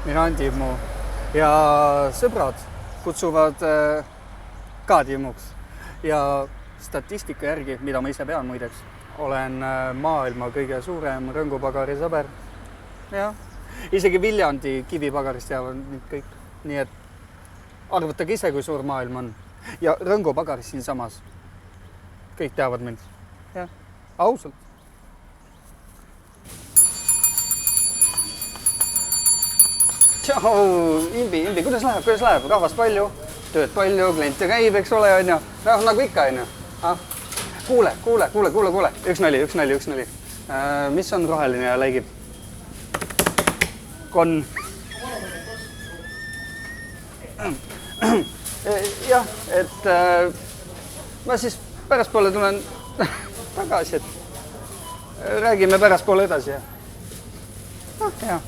mina olen Timmu ja sõbrad kutsuvad ka Timmuks ja statistika järgi, mida ma ise pean muideks, olen maailma kõige suurem rõngupagari sõber. Ja, isegi Viljandi kivipagarist teavad kõik. Nii et arvutage ise, kui suur maailm on. Ja rõngupagaris siin samas. Kõik teavad mind. Ja, ausalt. Tšau, Imbi, kuidas läheb? Rahvast palju, tööd palju, kliente käib, eks ole, on ju. Nagu ikka, on ju. Kuule. Üks nali. Mis on roheline ja läigib? Konn. Jah, et ma siis pärastpoole tulen tagasi, et räägime pärastpoole edasi. Jah.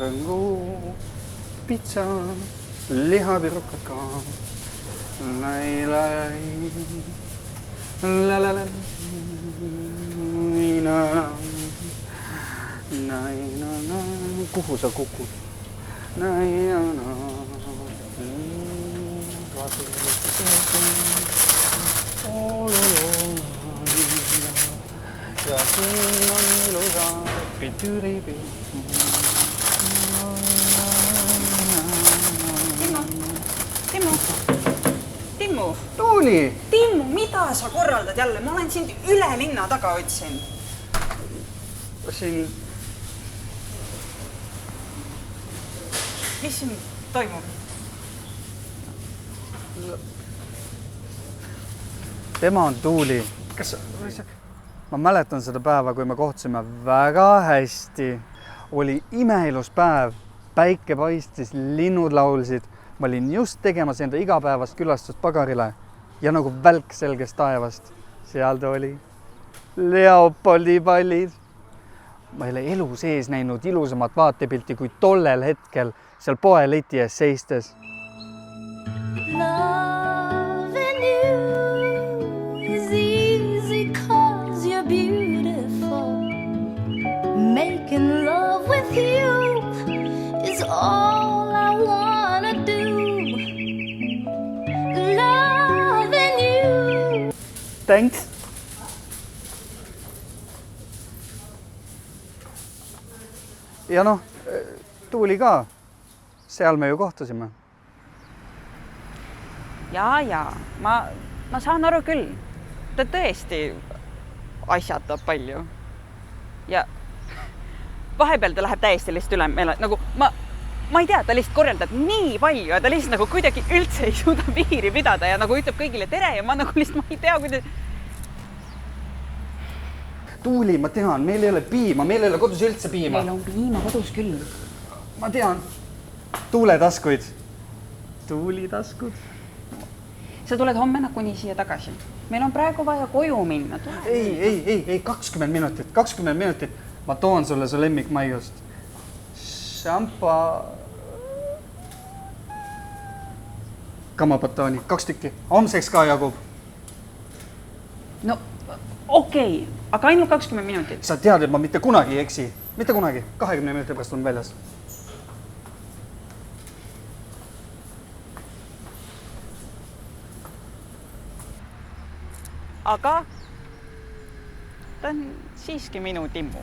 Rõngu, pitsa, lihavirukad ka. Kuhu sa kukud? Ja siin on ilusa pitüribi. Timmu! Tuuli! Timmu, mida sa korraldad jälle? Ma olen sind üle linna taga otsin. Siin... Mis siin toimub? Tema on Tuuli. Ma mäletan seda päeva, kui me kohtusime väga hästi. Oli imeilus päev. Päike paistis, linnud laulsid. Ma olin just tegemas enda igapäevast külastust pagarile ja nagu välk selgest taevast. Seal ta oli. Leopoldi pallid. Ma ei ole elu sees näinud ilusamat vaatepilti kui tollel hetkel seal poe leti ees seistes. Loving you is easy cause you're beautiful. Making love with you is all I wanna do. Loving you. Thanks. Ja noh, Tuuli ka. Seal me ju kohtusime. Ja. Ma saan aru küll. Ta tõesti asjatab palju. Ja vahepeal ta läheb täiesti lihtsalt üle meele. Nagu ma ei tea, ta lihtsalt korraldab nii palju ja ta lihtsalt nagu kuidagi üldse ei suuda piiri pidada ja nagu ütleb kõigile tere ja ma nagu lihtsalt ma ei tea, kuidas... Tuuli, ma tean, meil ei ole piima, meil ei ole kodus üldse piima. Meil on piima kodus küll. Ma tean. Tuuletaskuid. Tuulitaskud. Sa tuled homme nagunii siia tagasi. Meil on praegu vaja koju minna. Ei, 20 minutit. Ma toon sulle su lemmikmaiust. Šampa... Kamapatooni, 2 tükki. Homseks ka jagub. No, okei, aga ainult 20 minutit. Sa tead, et ma mitte kunagi ei eksi. Mitte kunagi. 20 minuti pärast on väljas. Aga ta on siiski minu Timmu.